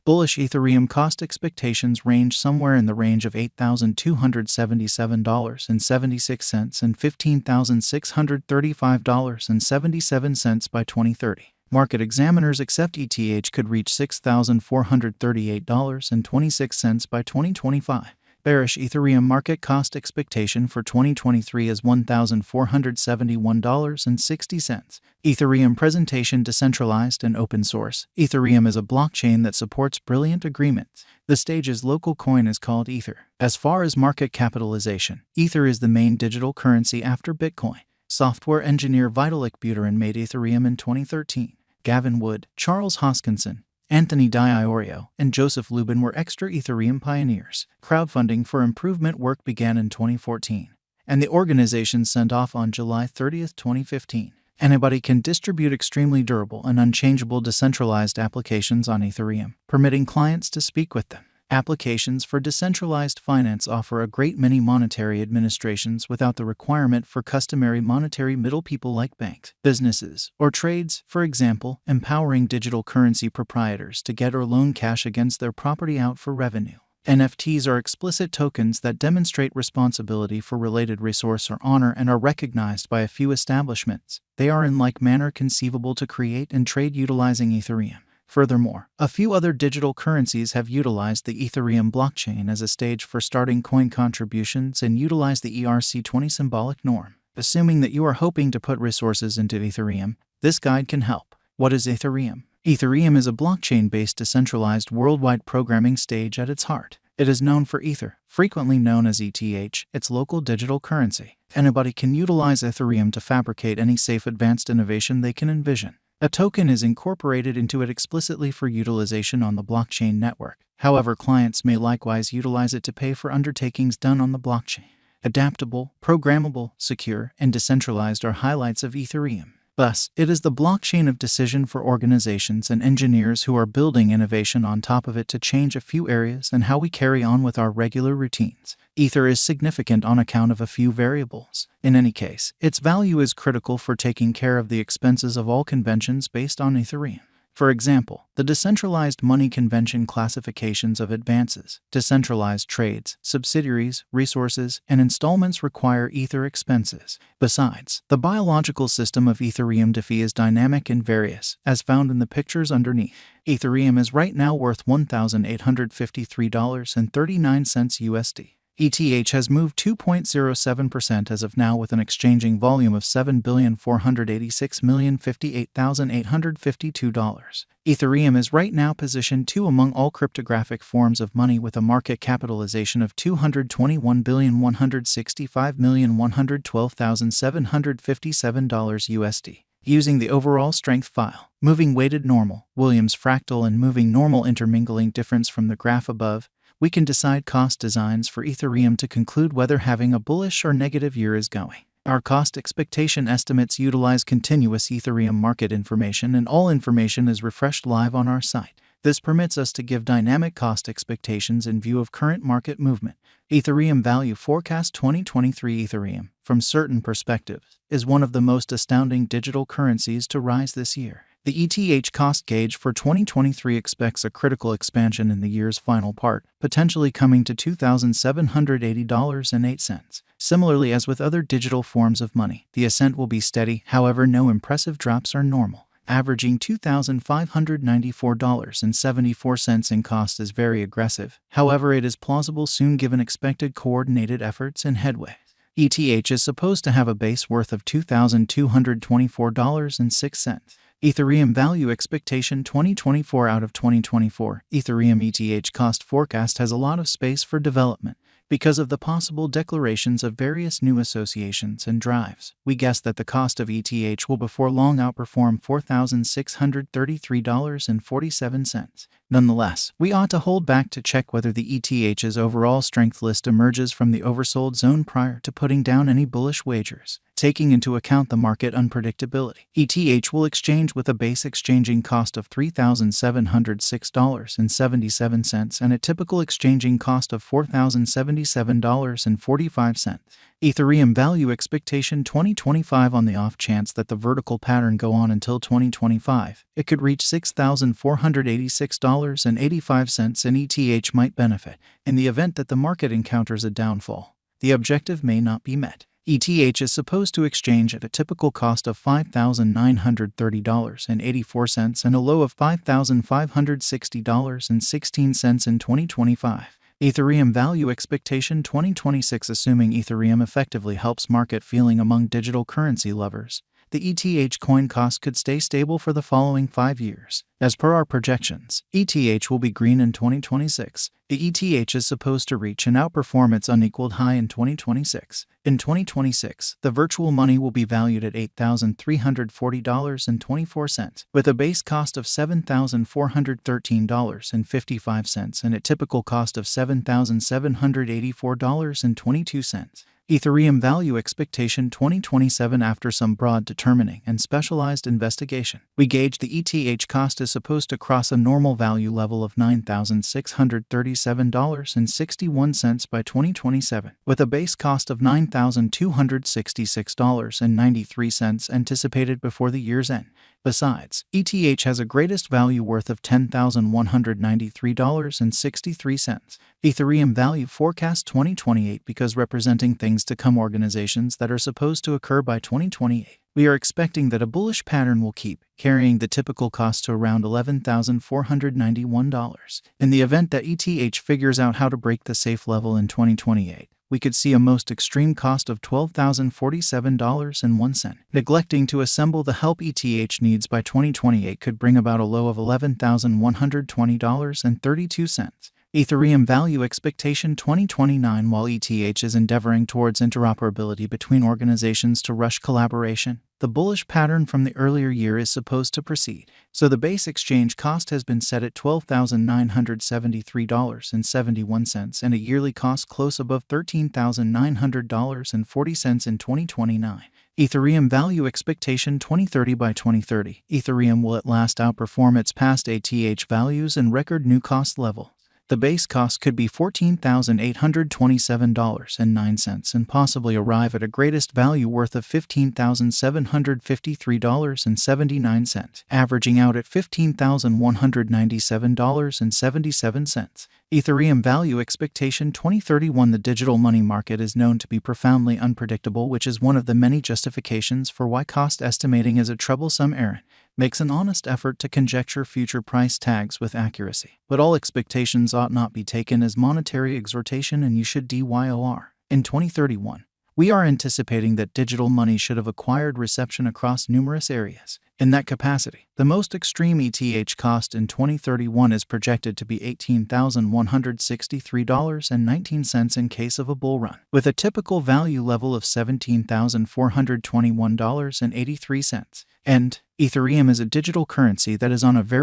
Bullish Ethereum cost expectations range somewhere in the range of $8,277.76 and $15,635.77 by 2030. Market examiners accept ETH could reach $6,438.26 by 2025. Bearish Ethereum market cost expectation for 2023 is $1,471.60. Ethereum presentation: decentralized and open source. Ethereum is a blockchain that supports brilliant agreements. The stage's local coin is called Ether. As far as market capitalization, Ether is the main digital currency after Bitcoin. Software engineer Vitalik Buterin made Ethereum in 2013. Gavin Wood, Charles Hoskinson, Anthony Di-Iorio, and Joseph Lubin were extra Ethereum pioneers. Crowdfunding for improvement work began in 2014, and the organization sent off on July 30, 2015. Anybody can distribute extremely durable and unchangeable decentralized applications on Ethereum, permitting clients to speak with them. Applications for decentralized finance offer a great many monetary administrations without the requirement for customary monetary middle people like banks, businesses, or trades, for example, empowering digital currency proprietors to get or loan cash against their property out for revenue. NFTs are explicit tokens that demonstrate responsibility for related resource or honor and are recognized by a few establishments. They are in like manner conceivable to create and trade utilizing Ethereum. Furthermore, a few other digital currencies have utilized the Ethereum blockchain as a stage for starting coin contributions and utilize the ERC20 symbolic norm. Assuming that you are hoping to put resources into Ethereum, this guide can help. What is Ethereum? Ethereum is a blockchain-based decentralized worldwide programming stage at its heart. It is known for Ether, frequently known as ETH, its local digital currency. Anybody can utilize Ethereum to fabricate any safe advanced innovation they can envision. A token is incorporated into it explicitly for utilization on the blockchain network. However, clients may likewise utilize it to pay for undertakings done on the blockchain. Adaptable, programmable, secure, and decentralized are highlights of Ethereum. Thus, it is the blockchain of decision for organizations and engineers who are building innovation on top of it to change a few areas and how we carry on with our regular routines. Ether is significant on account of a few variables. In any case, its value is critical for taking care of the expenses of all conventions based on Ethereum. For example, the decentralized money convention classifications of advances, decentralized trades, subsidiaries, resources, and installments require Ether expenses. Besides, the biological system of Ethereum DeFi is dynamic and various, as found in the pictures underneath. Ethereum is right now worth $1,853.39 USD. ETH has moved 2.07% as of now with an exchanging volume of $7,486,058,852. Ethereum is right now positioned 2 among all cryptographic forms of money with a market capitalization of $221,165,112,757 USD. Using the overall strength file, moving weighted normal, Williams fractal and moving normal intermingling difference from the graph above, we can decide cost designs for Ethereum to conclude whether having a bullish or negative year is going. Our cost expectation estimates utilize continuous Ethereum market information, and all information is refreshed live on our site. This permits us to give dynamic cost expectations in view of current market movement. Ethereum Value Forecast 2023. Ethereum, from certain perspectives, is one of the most astounding digital currencies to rise this year. The ETH cost gauge for 2023 expects a critical expansion in the year's final part, potentially coming to $2,780.08. Similarly, as with other digital forms of money, the ascent will be steady, however no impressive drops are normal. Averaging $2,594.74 in cost is very aggressive, however it is plausible soon given expected coordinated efforts and headway. ETH is supposed to have a base worth of $2,224.06. Ethereum Value Expectation 2024 out of 2024. Ethereum ETH cost forecast has a lot of space for development. Because of the possible declarations of various new associations and drives, we guess that the cost of ETH will before long outperform $4,633.47. Nonetheless, we ought to hold back to check whether the ETH's overall strength list emerges from the oversold zone prior to putting down any bullish wagers. taking into account the market unpredictability. ETH will exchange with a base exchanging cost of $3,706.77 and a typical exchanging cost of $4,077.45. Ethereum value expectation 2025. On the off chance that the vertical pattern go on until 2025, it could reach $6,486.85 and ETH might benefit. In the event that the market encounters a downfall, the objective may not be met. ETH is supposed to exchange at a typical cost of $5,930.84 and a low of $5,560.16 in 2025. Ethereum value expectation 2026. Assuming Ethereum effectively helps market feeling among digital currency lovers, the ETH coin cost could stay stable for the following 5 years. As per our projections, ETH will be green in 2026. The ETH is supposed to reach and outperform its unequaled high in 2026. In 2026, the virtual money will be valued at $8,340.24, with a base cost of $7,413.55 and a typical cost of $7,784.22. Ethereum value expectation 2027. After some broad determining and specialized investigation, we gauge the ETH cost is supposed to cross a normal value level of $9,637.61 by 2027, with a base cost of $9,266.93 anticipated before the year's end. Besides, ETH has a greatest value worth of $10,193.63. Ethereum value forecast 2028 because representing things to come, organizations that are supposed to occur by 2028. We are expecting that a bullish pattern will keep carrying the typical cost to around $11,491. In the event that ETH figures out how to break the safe level in 2028, we could see a most extreme cost of $12,047.01. Neglecting to assemble the help ETH needs by 2028 could bring about a low of $11,120.32. Ethereum value expectation 2029. While ETH is endeavoring towards interoperability between organizations to rush collaboration, the bullish pattern from the earlier year is supposed to proceed, so the base exchange cost has been set at $12,973.71 and a yearly cost close above $13,900.40 in 2029. Ethereum value expectation 2030. By 2030, Ethereum will at last outperform its past ETH values and record new cost level. The base cost could be $14,827.09 and possibly arrive at a greatest value worth of $15,753.79, averaging out at $15,197.77. Ethereum value expectation 2031. The digital money market is known to be profoundly unpredictable, which is one of the many justifications for why cost estimating is a troublesome errand. Makes an honest effort to conjecture future price tags with accuracy. But all expectations ought not be taken as monetary exhortation, and you should DYOR. In 2031, we are anticipating that digital money should have acquired reception across numerous areas. In that capacity, the most extreme ETH cost in 2031 is projected to be $18,163.19 in case of a bull run, with a typical value level of $17,421.83. And Ethereum is a digital currency that is on a very